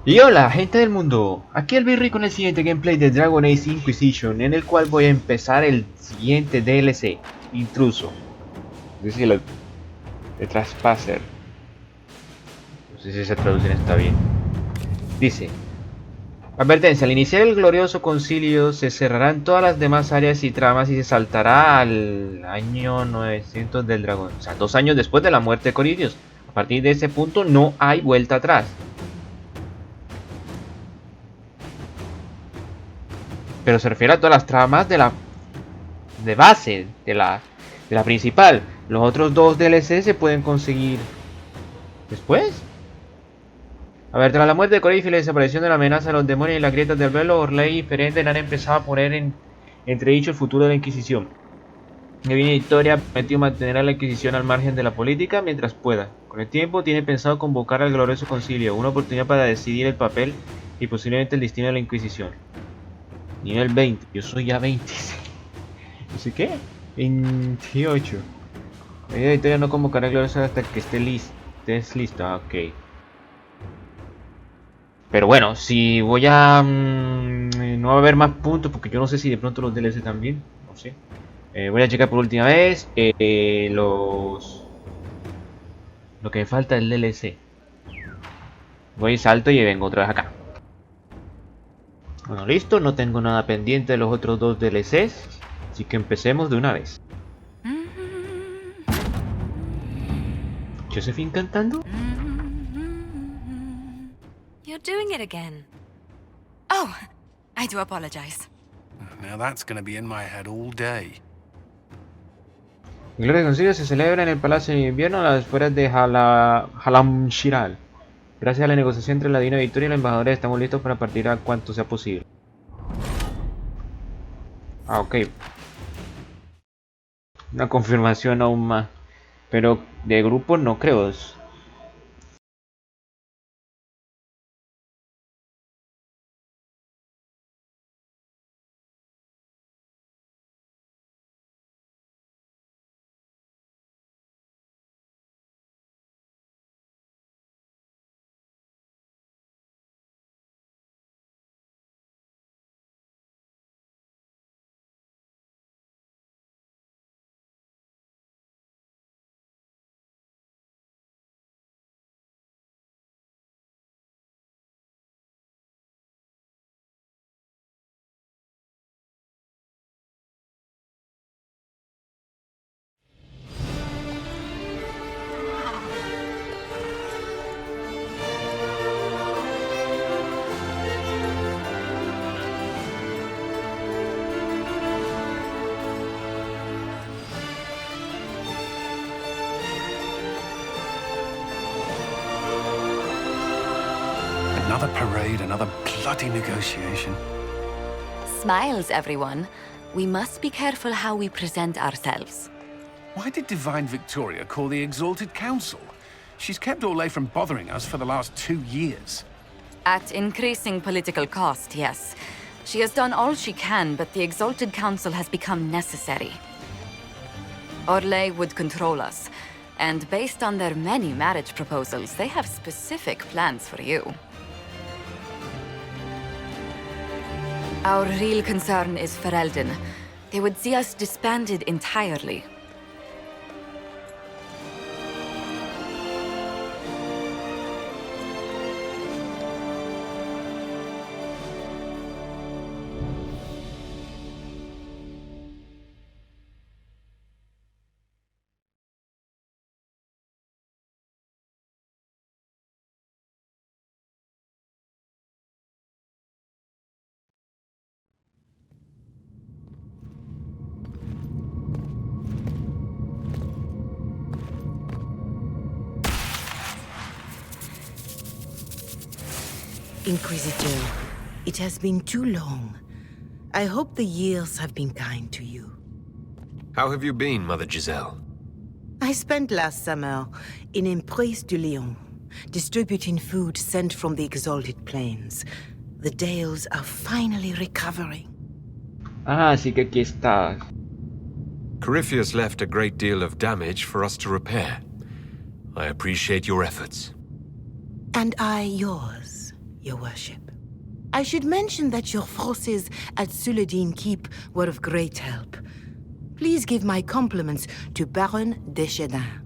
Y hola gente del mundo, aquí el Birri con el siguiente gameplay de Dragon Age Inquisition, en el cual voy a empezar el siguiente DLC, Intruso. Es decir, de Trespasser. No sé si esa traducción está bien. Dice: advertencia, al iniciar el glorioso concilio se cerrarán todas las demás áreas y tramas y se saltará al año 900 del dragón. O sea, 2 años después de la muerte de Corinios. A partir de ese punto no hay vuelta atrás. Pero se refiere a todas las tramas de base, de la principal. Los otros dos DLC se pueden conseguir después. A ver, tras la muerte de Corif y la desaparición de la amenaza de los demonios y las grietas del velo, Orley y Ferenden han empezado a poner en entredicho el futuro de la Inquisición. Divina Victoria prometió mantener a la Inquisición al margen de la política mientras pueda. Con el tiempo tiene pensado convocar al glorioso concilio, una oportunidad para decidir el papel y posiblemente el destino de la Inquisición. Nivel 20, yo soy ya 26. No sé qué. 28. La Victoria no convocará glorioso hasta que estés listo. Ah, ok. Pero bueno, si voy a... no va a haber más puntos porque yo no sé si de pronto los DLC también. No sé. Voy a checar por última vez lo que me falta del DLC. Voy, salto y vengo otra vez acá. Bueno, listo. No tengo nada pendiente de los otros dos DLCs. Así que empecemos de una vez. ¿Josephine cantando? You're doing it again. Oh, I do apologize. Now that's going to be in my head all day. El Gloria de Concilio se celebra en el Palacio de Invierno a las afueras de Halamshiral. Gracias a la negociación entre la Divina Victoria y los embajadores estamos listos para partir a cuanto sea posible. Ah, ok. Una confirmación aún más. Pero de grupo no creo. Another parade, another bloody negotiation. Smiles, everyone. We must be careful how we present ourselves. Why did Divine Victoria call the Exalted Council? She's kept Orlais from bothering us for the last 2 years. At increasing political cost, yes. She has done all she can, but the Exalted Council has become necessary. Orlais would control us, and based on their many marriage proposals, they have specific plans for you. Our real concern is Ferelden. They would see us disbanded entirely. Inquisitor, it has been too long. I hope the years have been kind to you. How have you been, Mother Giselle? I spent last summer in Emprise du Lion, distributing food sent from the Exalted Plains. The Dales are finally recovering. Ah, sí que aquí está. Corypheus left a great deal of damage for us to repair. I appreciate your efforts. And I yours. Your Worship. I should mention that your forces at Suladin Keep were of great help. Please give my compliments to Baron Deschedin.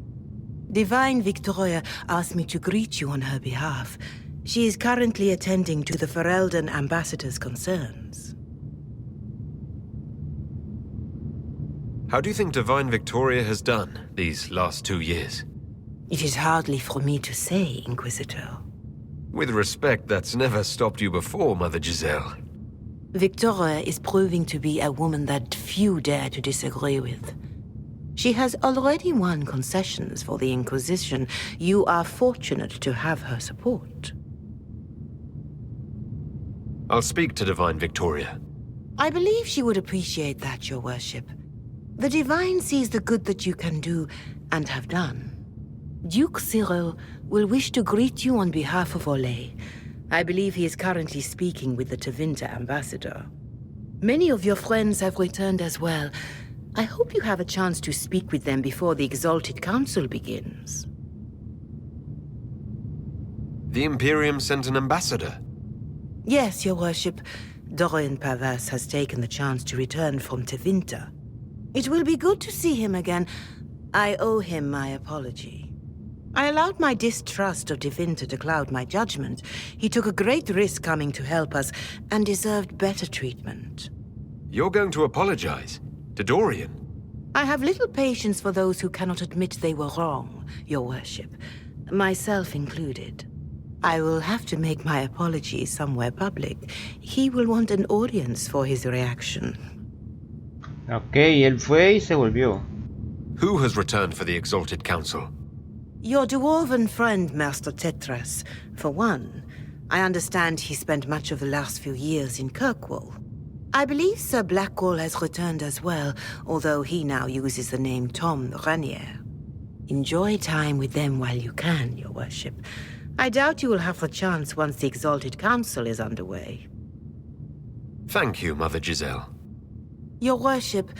Divine Victoria asked me to greet you on her behalf. She is currently attending to the Ferelden ambassador's concerns. How do you think Divine Victoria has done these last 2 years? It is hardly for me to say, Inquisitor. With respect, that's never stopped you before, Mother Giselle. Victoria is proving to be a woman that few dare to disagree with. She has already won concessions for the Inquisition. You are fortunate to have her support. I'll speak to Divine Victoria. I believe she would appreciate that, Your Worship. The Divine sees the good that you can do and have done. Duke Cyril will wish to greet you on behalf of Olay. I believe he is currently speaking with the Tevinter ambassador. Many of your friends have returned as well. I hope you have a chance to speak with them before the Exalted Council begins. The Imperium sent an ambassador. Yes, Your Worship. Dorian Pavas has taken the chance to return from Tevinter. It will be good to see him again. I owe him my apology. I allowed my distrust of Tevinter to cloud my judgment. He took a great risk coming to help us, and deserved better treatment. You're going to apologize? To Dorian? I have little patience for those who cannot admit they were wrong, Your Worship. Myself included. I will have to make my apologies somewhere public. He will want an audience for his reaction. Ok, él fue y se volvió. Who has returned for the Exalted Council? Your dwarven friend, Master Tetras, for one. I understand he spent much of the last few years in Kirkwall. I believe Sir Blackwall has returned as well, although he now uses the name Tom Ranier. Enjoy time with them while you can, Your Worship. I doubt you will have the chance once the Exalted Council is underway. Thank you, Mother Giselle. Your Worship,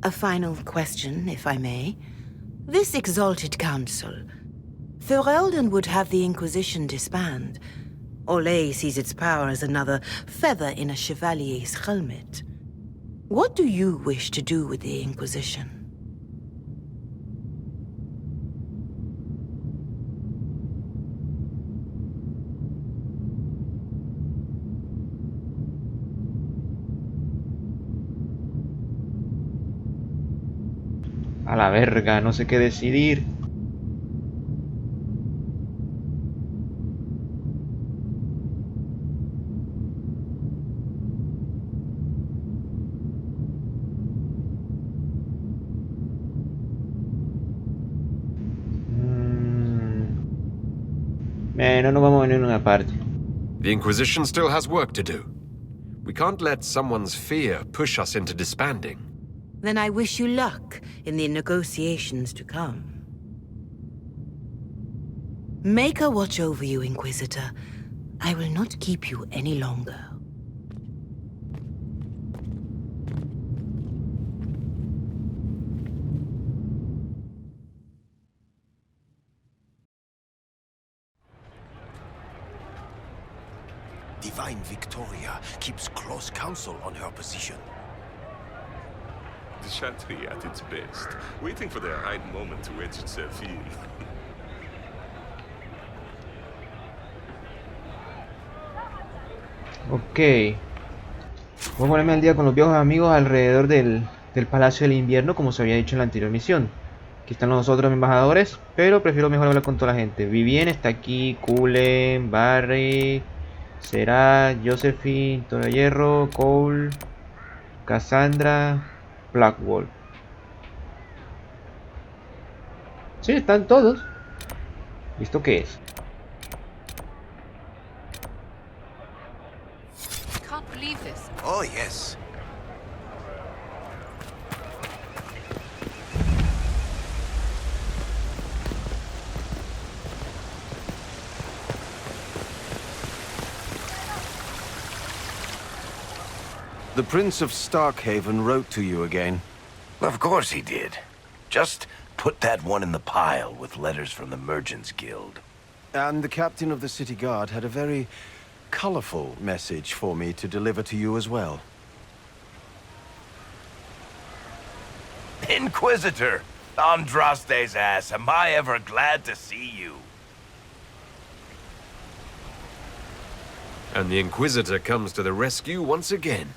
a final question, if I may. This Exalted Council, Ferelden would have the Inquisition disband. Olay sees its power as another feather in a chevalier's helmet. What do you wish to do with the Inquisition? A la verga, no sé qué decidir. No nos vamos a venir en una parte. The Inquisition still has work to do. We can't let someone's fear push us into disbanding. Then I wish you luck in the negotiations to come. Make a watch over you, Inquisitor. I will not keep you any longer. Divine Victoria keeps close counsel on her position. The Chantry at its best, waiting for the right moment to wedge itself in. Ok. Voy a ponerme al día con los viejos amigos alrededor del Palacio del Invierno, como se había dicho en la anterior misión. Aquí están los otros embajadores, pero prefiero mejor hablar con toda la gente. Vivien está aquí, Cullen, Birri, Será, Josephine, Toro Hierro, Cole, Cassandra, Blackwall. Sí, están todos. ¿Y esto qué es? Can't believe this. Oh, yes. The Prince of Starkhaven wrote to you again. Of course he did. Just put that one in the pile with letters from the Merchants Guild. And the captain of the city guard had a very colorful message for me to deliver to you as well. Inquisitor! Andraste's ass, am I ever glad to see you. And the Inquisitor comes to the rescue once again.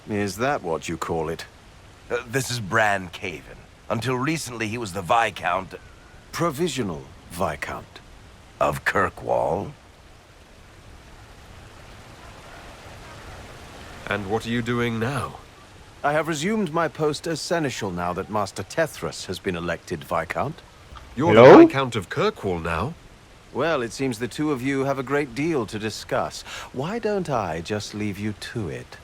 Is that what you call it? This is Bran Caven. Until recently, he was the Viscount Provisional Viscount. of Kirkwall. And what are you doing now? I have resumed my post as Seneschal now that Master Tethras has been elected Viscount. You're Hello? the Viscount of Kirkwall now? Well, it seems the two of you have a great deal to discuss. Why don't I just leave you to it?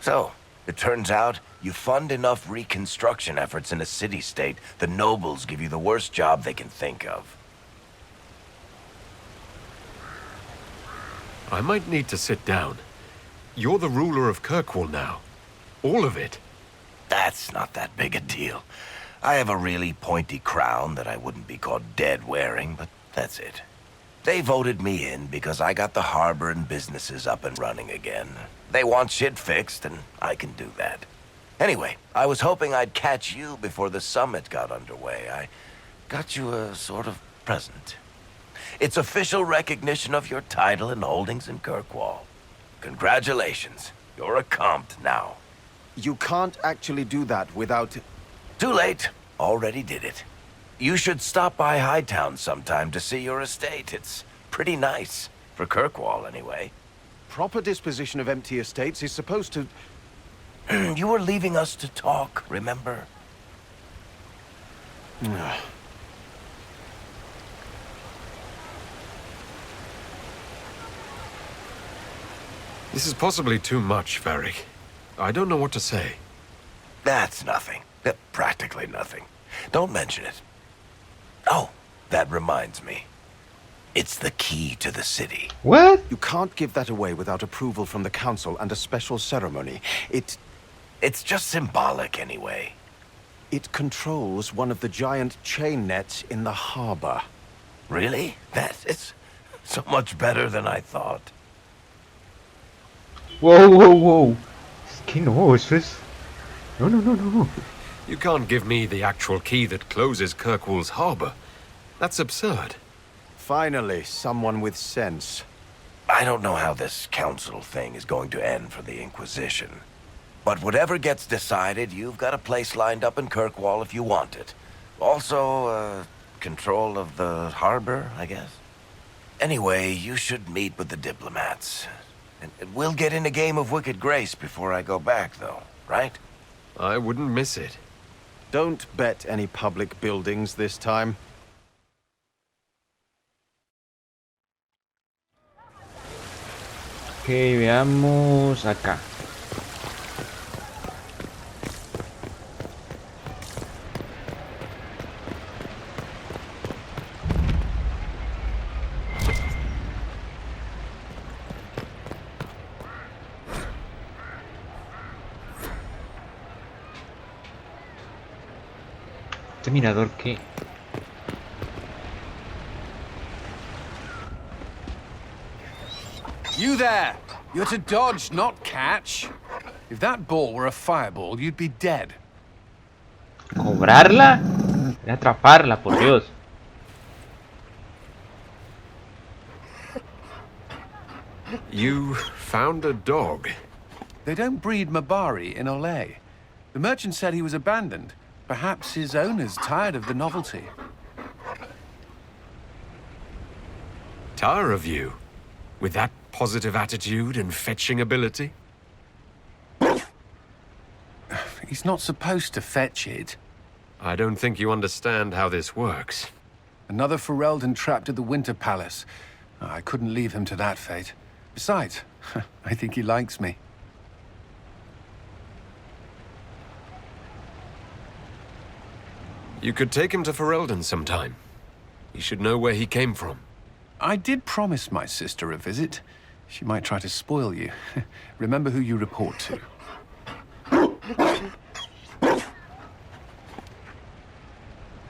So, it turns out you fund enough reconstruction efforts in a city-state, the nobles give you the worst job they can think of. I might need to sit down. You're the ruler of Kirkwall now. All of it. That's not that big a deal. I have a really pointy crown that I wouldn't be caught dead wearing, but that's it. They voted me in because I got the harbor and businesses up and running again. They want shit fixed, and I can do that. Anyway, I was hoping I'd catch you before the summit got underway. I got you a sort of present. It's official recognition of your title and holdings in Kirkwall. Congratulations. You're a compt now. You can't actually do that without... Too late. Already did it. You should stop by Hightown sometime to see your estate. It's pretty nice. For Kirkwall, anyway. Proper disposition of empty estates is supposed to... You were leaving us to talk, remember? This is possibly too much, Varric. I don't know what to say. That's nothing. Practically nothing. Don't mention it. Oh, that reminds me. It's the key to the city. What? You can't give that away without approval from the council and a special ceremony. It's just symbolic anyway. It controls one of the giant chain nets in the harbor. Really? That is so much better than I thought. Wow, wow, wow. Es que no, eso es... No, no, no, no. You can't give me the actual key that closes Kirkwall's harbor. That's absurd. Finally, someone with sense. I don't know how this council thing is going to end for the Inquisition. But whatever gets decided, you've got a place lined up in Kirkwall if you want it. Also, control of the harbor, I guess. Anyway, you should meet with the diplomats. And we'll get in a game of Wicked Grace before I go back, though, right? I wouldn't miss it. Don't bet any public buildings this time. Ok, veamos acá. Este mirador que... You there! You're to dodge, not catch. If that ball were a fireball, you'd be dead. ¿Cobrarla? Era atraparla, por Dios. You found a dog. They don't breed Mabari in Olay. The merchant said he was abandoned. Perhaps his owner's tired of the novelty. Tire of you? With that positive attitude and fetching ability? He's not supposed to fetch it. I don't think you understand how this works. Another Ferelden trapped at the Winter Palace. I couldn't leave him to that fate. Besides, I think he likes me. You could take him to Ferelden sometime. You should know where he came from. I did promise my sister a visit. She might try to spoil you. Remember who you report to.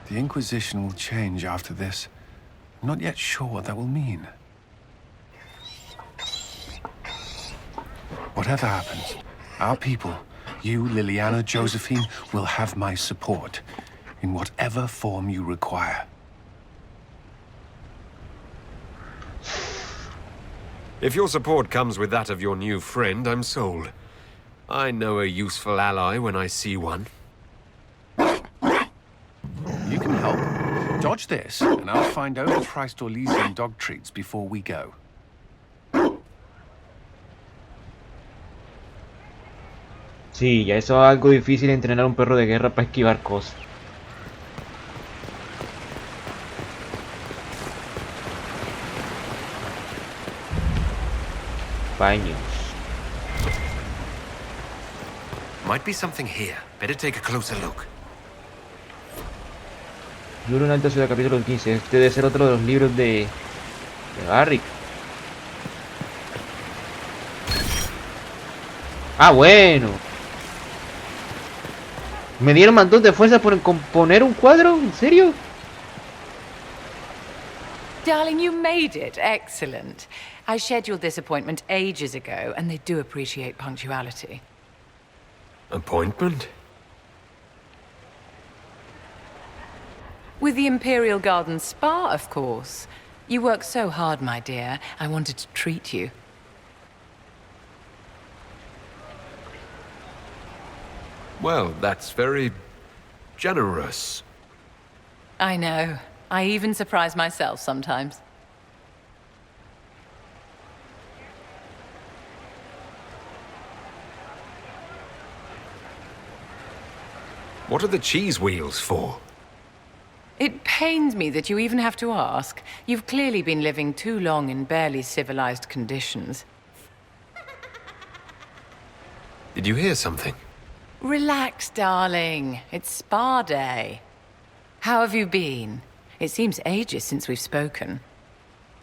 The Inquisition will change after this. I'm not yet sure what that will mean. Whatever happens, our people, you, Liliana, Josephine, will have my support in whatever form you require. If your support comes with that of your new friend, I'm sold. I know a useful ally when I see one. You can help. Dodge this, and I'll find overpriced Orlesian dog treats before we go. Sí, ya eso es algo difícil entrenar a un perro de guerra para esquivar cosas. Años. Might be something here. Better take a closer look. Libro en alta ciudad, capítulo 15. Este debe ser otro de los libros de Birri. Ah, bueno. ¿Me dieron montón de fuerza por componer un cuadro? ¿En serio? Darling, you made it. Excellent. I scheduled this appointment ages ago, and they do appreciate punctuality. Appointment? With the Imperial Garden Spa, of course. You work so hard, my dear. I wanted to treat you. Well, that's very generous. I know. I even surprise myself sometimes. What are the cheese wheels for? It pains me that you even have to ask. You've clearly been living too long in barely civilized conditions. Did you hear something? Relax, darling. It's spa day. How have you been? It seems ages since we've spoken.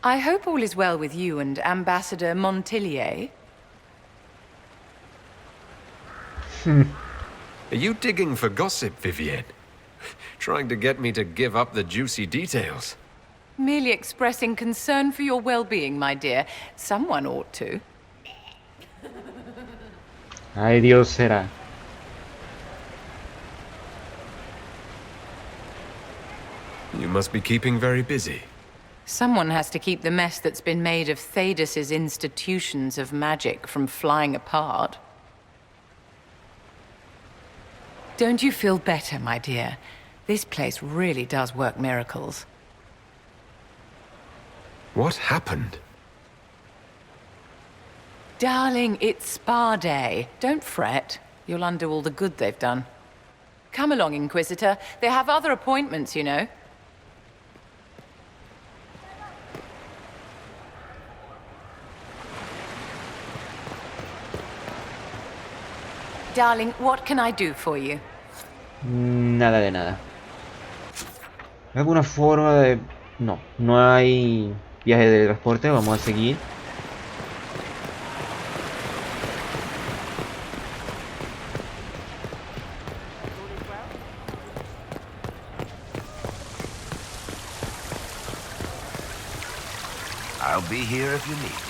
I hope all is well with you and Ambassador Montillier. Are you digging for gossip, Vivienne? Trying to get me to give up the juicy details? Merely expressing concern for your well-being, my dear. Someone ought to. Ay, Dios será. You must be keeping very busy. Someone has to keep the mess that's been made of Thaddeus's institutions of magic from flying apart. Don't you feel better, my dear? This place really does work miracles. What happened? Darling, it's spa day. Don't fret. You'll undo all the good they've done. Come along, Inquisitor. They have other appointments, you know. Darling, what can I do for you? Nada de nada. ¿Alguna forma de...? No, no hay viaje de transporte. Vamos a seguir. I'll be here if you need me.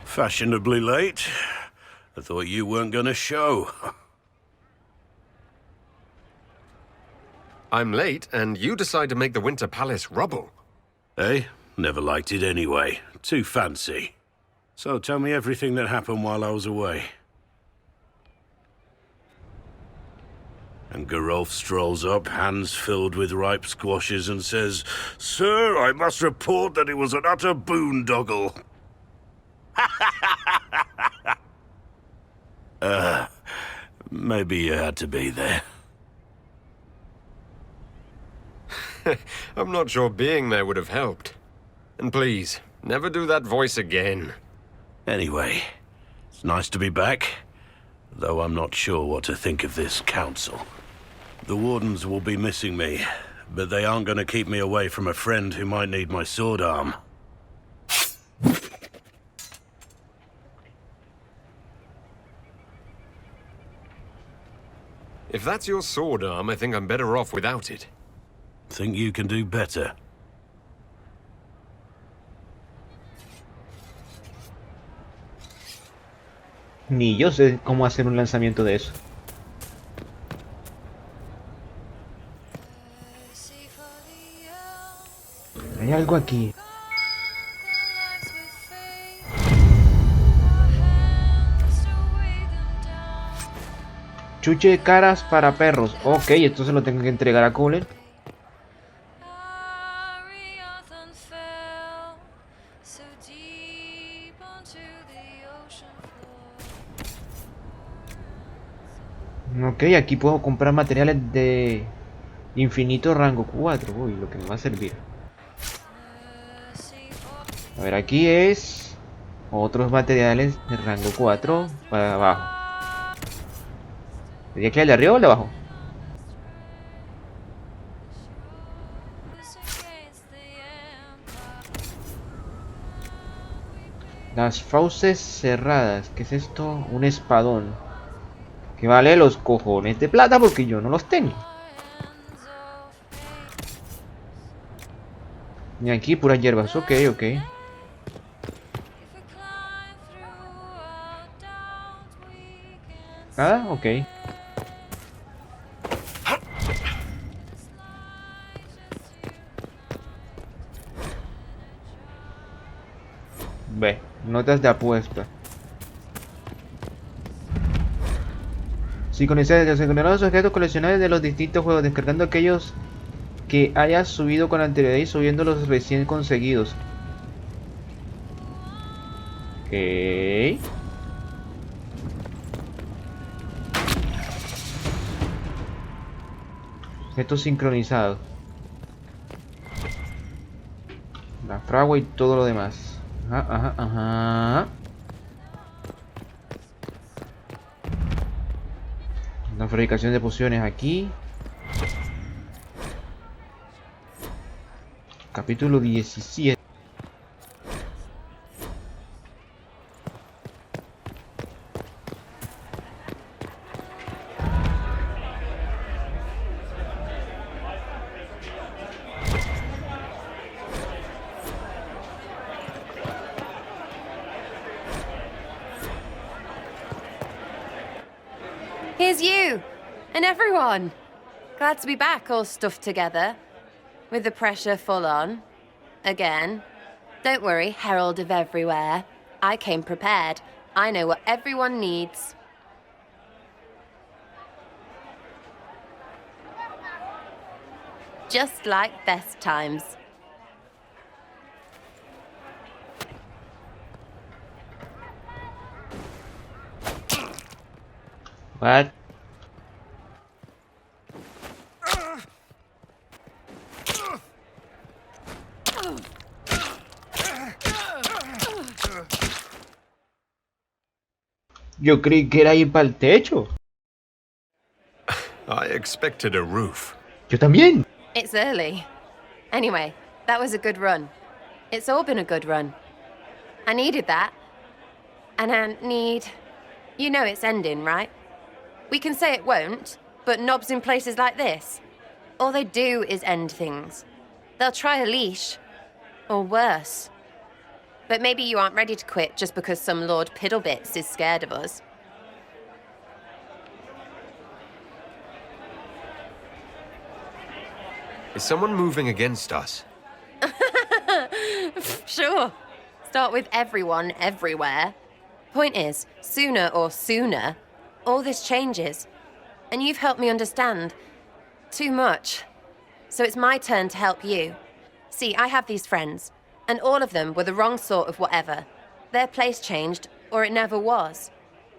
Fashionably late. I thought you weren't gonna show. I'm late, and you decide to make the Winter Palace rubble. Eh? Never liked it anyway. Too fancy. So tell me everything that happened while I was away. And Geralf strolls up, hands filled with ripe squashes, and says, "Sir, I must report that it was an utter boondoggle." Maybe you had to be there. I'm not sure being there would have helped. And please, never do that voice again. Anyway, it's nice to be back, though I'm not sure what to think of this council. The Wardens will be missing me, but they aren't gonna keep me away from a friend who might need my sword arm. If that's your sword arm, I think I'm better off without it. Think you can do better? Ni yo sé cómo hacer un lanzamiento de eso. Hay algo aquí. Chuche de caras para perros. Ok, esto se lo tengo que entregar a Cullen. Ok, aquí puedo comprar materiales de infinito rango 4. Uy, lo que me va a servir. A ver, aquí es otros materiales de rango 4 para abajo. ¿Sería que el de arriba o el de abajo? Las fauces cerradas. ¿Qué es esto? Un espadón. Que vale los cojones de plata porque yo no los tengo. Y aquí puras hierbas. Ok, ok. ¿Nada? Ok. Ve, notas de apuesta. Sincronizar los objetos coleccionables de los distintos juegos, descargando aquellos que hayas subido con anterioridad y subiendo los recién conseguidos. Ok. Objetos sincronizados. La fragua y todo lo demás. Ajá, ajá, ajá. La fabricación de pociones aquí. Capítulo 17. Here's you! And everyone! Glad to be back, all stuffed together. With the pressure full on. Again. Don't worry, Herald of Everywhere. I came prepared. I know what everyone needs. Just like best times. What? Yo creí que era ir para el techo. I expected a roof. Yo también. It's early. Anyway, that was a good run. It's all been a good run. I needed that. And I need... You know it's ending, right? We can say it won't, but knobs in places like this, all they do is end things. They'll try a leash. Or worse. But maybe you aren't ready to quit just because some Lord Piddlebits is scared of us. Is someone moving against us? Sure. Start with everyone, everywhere. Point is, sooner, all this changes. And you've helped me understand. Too much. So it's my turn to help you. See, I have these friends, and all of them were the wrong sort of whatever. Their place changed, or it never was.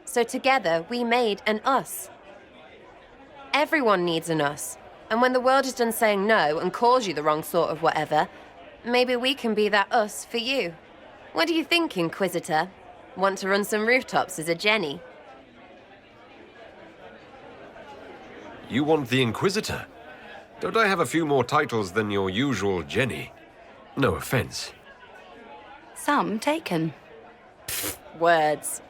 So together, we made an us. Everyone needs an us. And when the world is done saying no and calls you the wrong sort of whatever, maybe we can be that us for you. What do you think, Inquisitor? Want to run some rooftops as a Jenny? You want the Inquisitor? Don't I have a few more titles than your usual Jenny? No offense. Some taken. Words.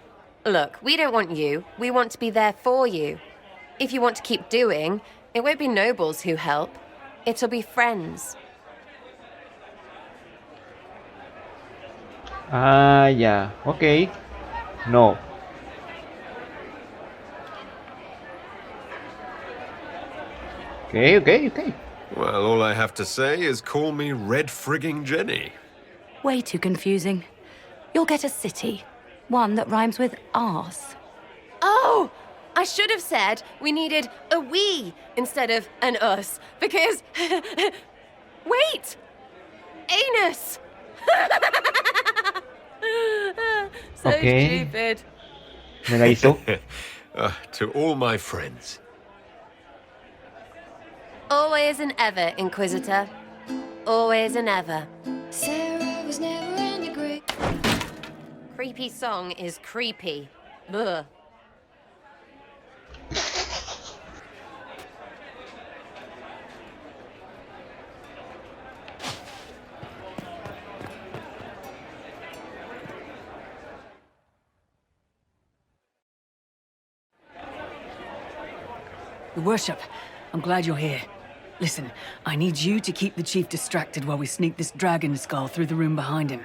Look, we don't want you. We want to be there for you. If you want to keep doing, it won't be nobles who help. It'll be friends. Ah, ya. Ok. No. Okay. Well, all I have to say is call me Red Frigging Jenny. Way too confusing. You'll get a city. One that rhymes with arse. Oh! I should have said we needed a we instead of an us, because... Wait! Anus! So Okay. stupid. Me la hizo. To all my friends. Always and ever, Inquisitor. Always and ever. Sarah was never in the great. Creepy song is creepy. Ugh. Your Worship, I'm glad you're here. Listen, I need you to keep the Chief distracted while we sneak this dragon skull through the room behind him.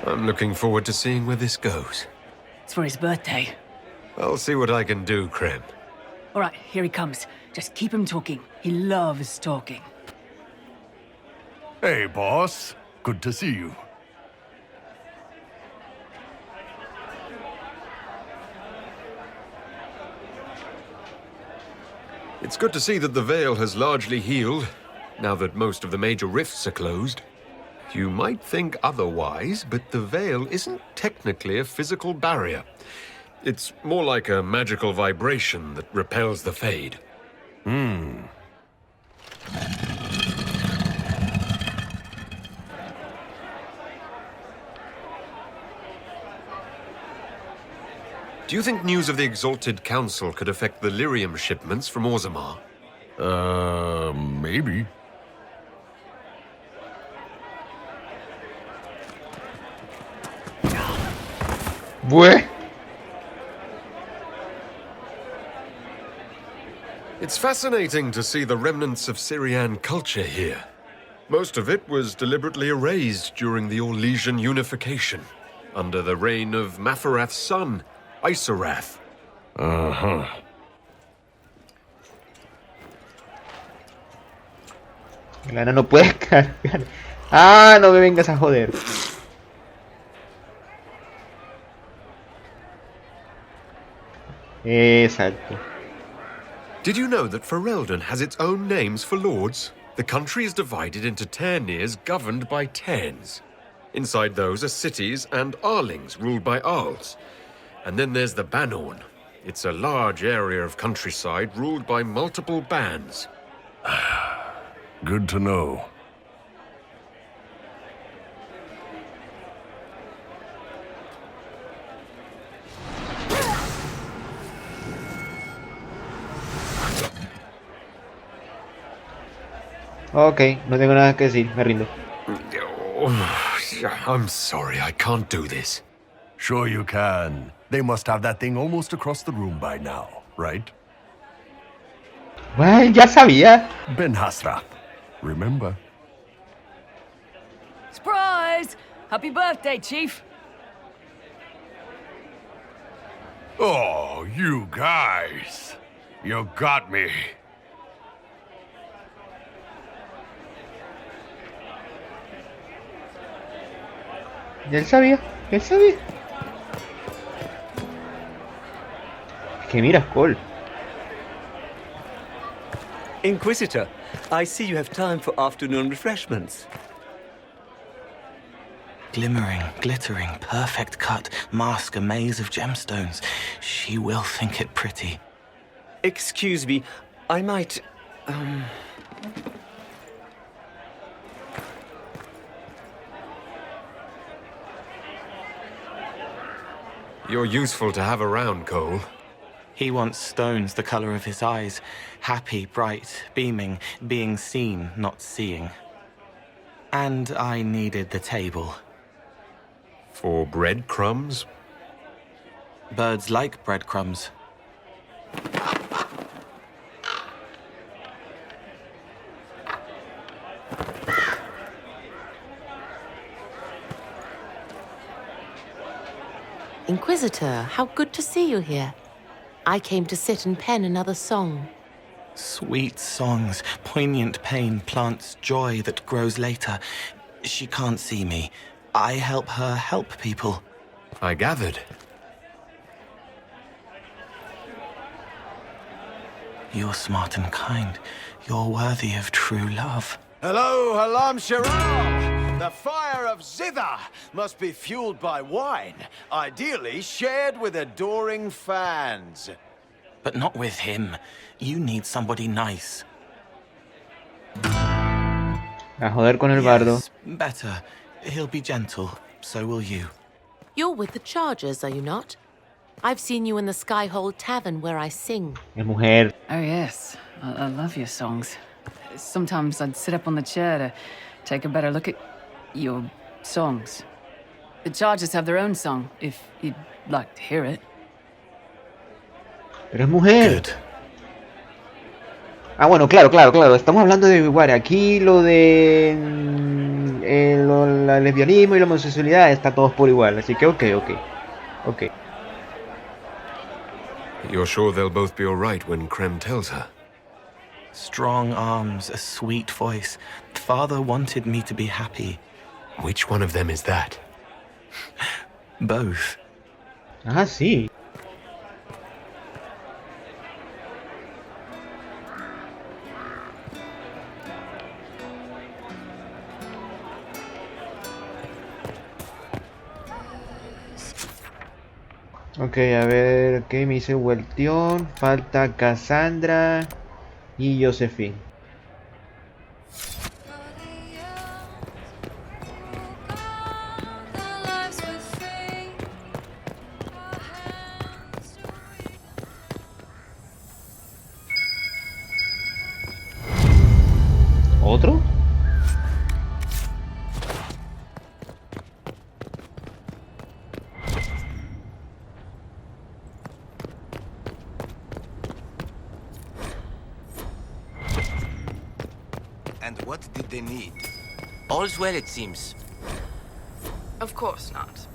I'm looking forward to seeing where this goes. It's for his birthday. I'll see what I can do, Krem. All right, here he comes. Just keep him talking. He loves talking. Hey, boss. Good to see you. It's good to see that the Veil has largely healed, now that most of the major rifts are closed. You might think otherwise, but the Veil isn't technically a physical barrier. It's more like a magical vibration that repels the Fade. Do you think news of the Exalted Council could affect the lyrium shipments from Orzammar? Maybe. Bue. It's fascinating to see the remnants of Syrian culture here. Most of it was deliberately erased during the Orlesian unification, under the reign of Mafarath's son, Isarath. Lana no puede cargar. Ah, no me vengas a joder. Exacto. Did you know that Ferelden has its own names for lords? The country is divided into Ternirs governed by Terns. Inside those are cities and Arlings ruled by Arls. And then there's the Banorn. It's a large area of countryside ruled by multiple bands. Good to know. Ok, no tengo nada que decir, me rindo. I'm sorry, I can't do this. Sure you can. They must have that thing almost across the room by now, right? Well, ya sabía. Ben Hasrath. Remember? Surprise! Happy birthday, Chief! Oh, you guys. You got me. Ya él sabía, él sabía. Que mira, Cole. Inquisitor, I see you have time for afternoon refreshments. Glimmering, glittering, perfect cut, mask a maze of gemstones. She will think it pretty. Excuse me, I might... You're useful to have around, Cole. He wants stones the color of his eyes. Happy, bright, beaming, being seen, not seeing. And I needed the table. For breadcrumbs? Birds like breadcrumbs. Inquisitor, how good to see you here. I came to sit and pen another song. Sweet songs, poignant pain plants joy that grows later. She can't see me. I help her help people. I gathered. You're smart and kind. You're worthy of true love. Hello, Halam Sharal! The fire of Zither must be fueled by wine, ideally shared with adoring fans. But not with him. You need somebody nice. A joder con el bardo. Yes, better. He'll be gentle. So will you. You're with the Chargers, are you not? I've seen you in the Skyhold Tavern where I sing. Es mujer. Oh, yes. I love your songs. Sometimes I'd sit up on the chair to take a better look at your songs. The Chargers have their own song, if you'd like to hear it. Pero es mujer. Good. Ah, bueno, claro. Estamos hablando de igual. Aquí lo de el lesbianismo y la homosexualidad está todos por igual. Así que ok. You're sure they'll both be all right when Krem tells her? Strong arms, a sweet voice. Father wanted me to be happy. Which one of them is that? Both. Ah, sí. Ok, a ver, ok, me hice Weltion, falta Cassandra y Josephine. ¿Otro? And what did they need? All's well, it seems. Of course not.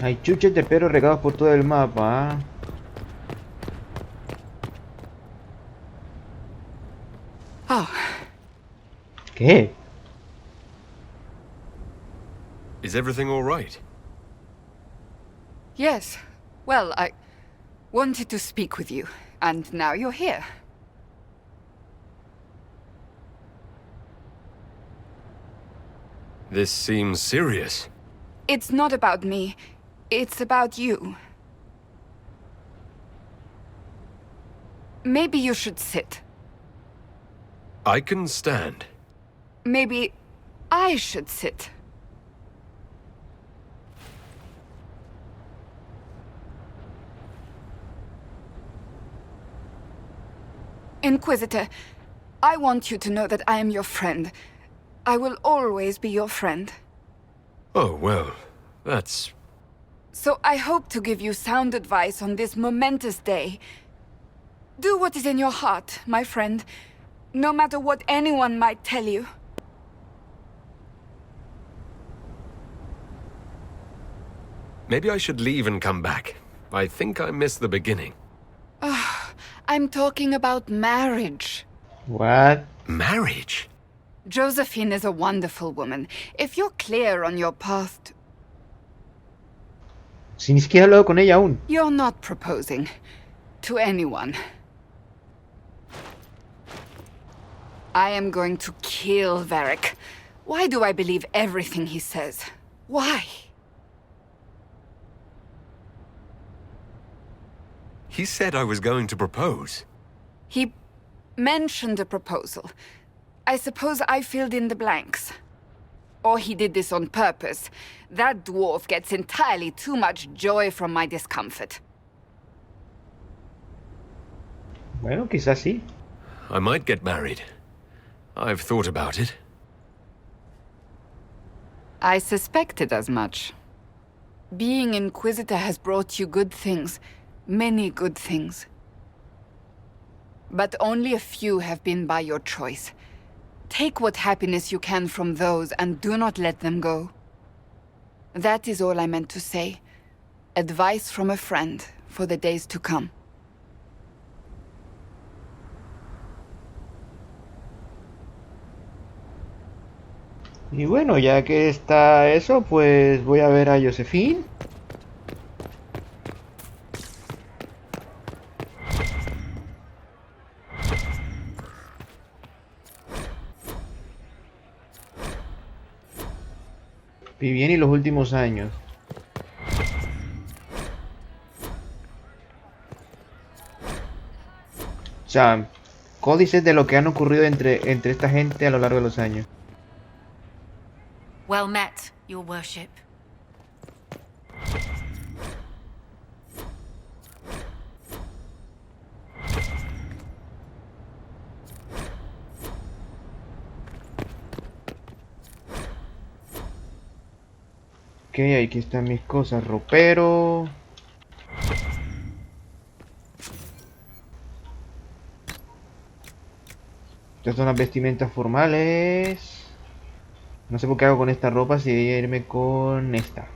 Hay chuches de perros regados por todo el mapa. Oh. ¿Qué? Is everything all right? Yes. Well, I wanted to speak with you, and now you're here. This seems serious. It's not about me. It's about you. Maybe you should sit. I can stand. Maybe I should sit. Inquisitor, I want you to know that I am your friend. I will always be your friend. Oh, well, that's... So I hope to give you sound advice on this momentous day. Do what is in your heart, my friend, no matter what anyone might tell you. Maybe I should leave and come back. I think I missed the beginning. I'm talking about marriage. What? Marriage? Josephine is a wonderful woman. If you're clear on your path to... Si ni siquiera he hablado con ella aún. You're not proposing to anyone. I am going to kill Varric. Why do I believe everything he says? Why? He said I was going to propose. He mentioned a proposal. I suppose I filled in the blanks. Or he did this on purpose. That dwarf gets entirely too much joy from my discomfort. Bueno, quizás sí. I might get married. I've thought about it. I suspected as much. Being Inquisitor has brought you good things. Many good things. But only a few have been by your choice. Take what happiness you can from those and do not let them go. That is all I meant to say. Advice from a friend for the days to come. Y bueno, ya que está eso, pues voy a ver a Josephine. Vivienne y los últimos años. O sea, códices de lo que han ocurrido entre esta gente a lo largo de los años. Well met, your worship. Ok, aquí están mis cosas. Ropero. Estas son las vestimentas formales. No sé por qué hago con esta ropa si debería irme con esta.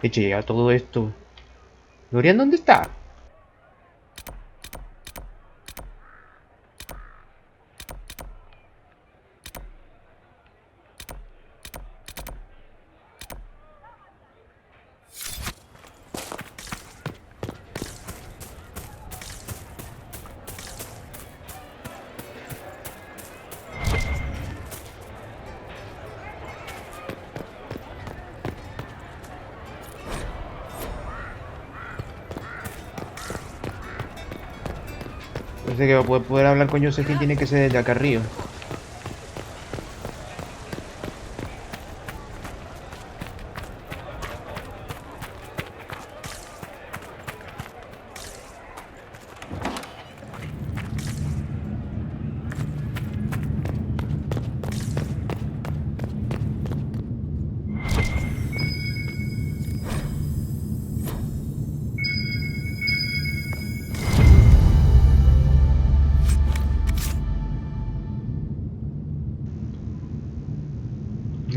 Eche, llega todo esto. ¿Dorian dónde está? Parece que para poder hablar con Josephine tiene que ser desde acá arriba.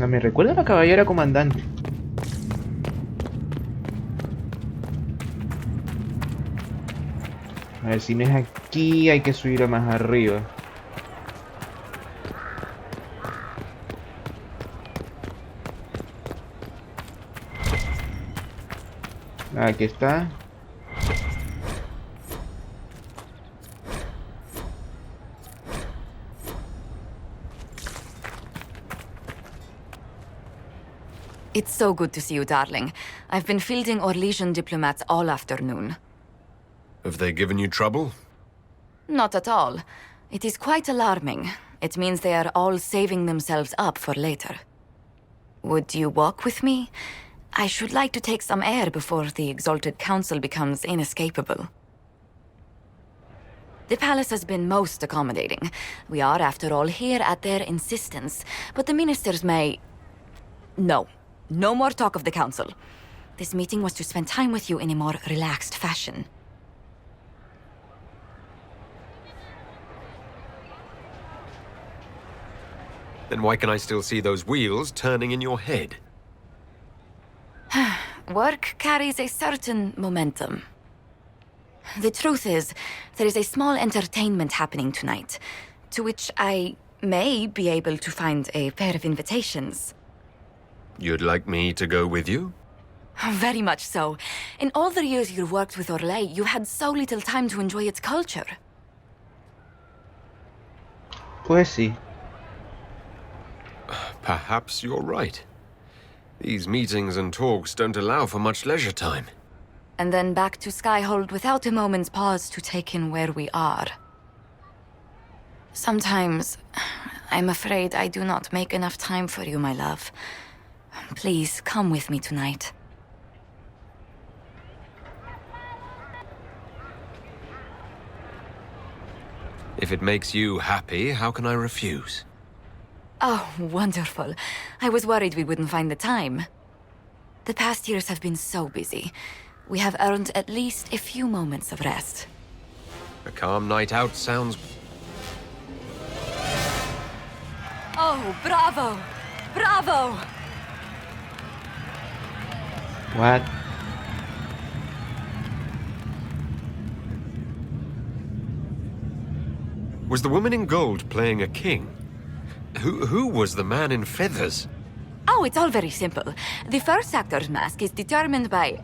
Me recuerda a la caballera comandante. A ver, si no es aquí, hay que subir más arriba. Aquí está. It's so good to see you, darling. I've been fielding Orlesian diplomats all afternoon. Have they given you trouble? Not at all. It is quite alarming. It means they are all saving themselves up for later. Would you walk with me? I should like to take some air before the Exalted Council becomes inescapable. The palace has been most accommodating. We are, after all, here at their insistence, but the ministers may... No. No more talk of the council. This meeting was to spend time with you in a more relaxed fashion. Then why can I still see those wheels turning in your head? Work carries a certain momentum. The truth is, there is a small entertainment happening tonight, to which I may be able to find a pair of invitations. You'd like me to go with you? Very much so. In all the years you worked with Orlais, you had so little time to enjoy its culture. Pues sí. Perhaps you're right. These meetings and talks don't allow for much leisure time. and then back to Skyhold without a moment's pause to take in where we are. Sometimes, I'm afraid I do not make enough time for you, my love. Please, come with me tonight. If it makes you happy, how can I refuse? Oh, wonderful. I was worried we wouldn't find the time. The past years have been so busy. We have earned at least a few moments of rest. A calm night out sounds... Oh, bravo! Bravo! What? Was the woman in gold playing a king? Who was the man in feathers? Oh, it's all very simple. The first actor's mask is determined by...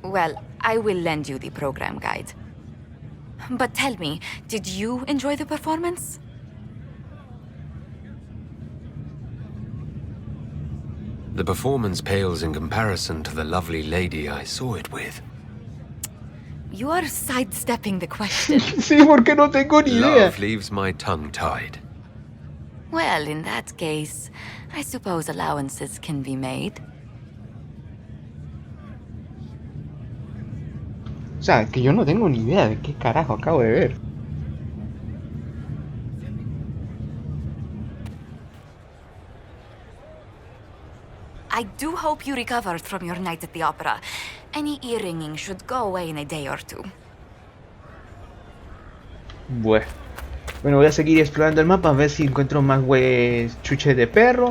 well, I will lend you the program guide. But tell me, did you enjoy the performance? The performance pales in comparison to the lovely lady I saw it with. You are sidestepping the question. Sí, porque no tengo ni idea. Love leaves my tongue tied. Well, in that case, I suppose allowances can be made. O sea, que yo no tengo ni idea de qué carajo acabo de ver. I do hope you recovered from your night at the opera. Any earringing should go away in a day or two. Bueno, voy a seguir explorando el mapa a ver si encuentro más chuches de perro.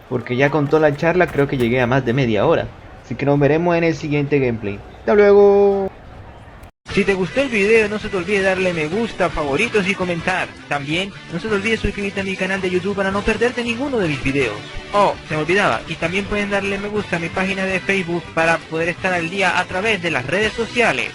Porque ya con toda la charla creo que llegué a más de media hora. Así que nos veremos en el siguiente gameplay. ¡Hasta luego! Si te gustó el video, no se te olvide darle me gusta, favoritos y comentar. También no se te olvide suscribirte a mi canal de YouTube para no perderte ninguno de mis videos. Oh, se me olvidaba, y también pueden darle me gusta a mi página de Facebook para poder estar al día a través de las redes sociales.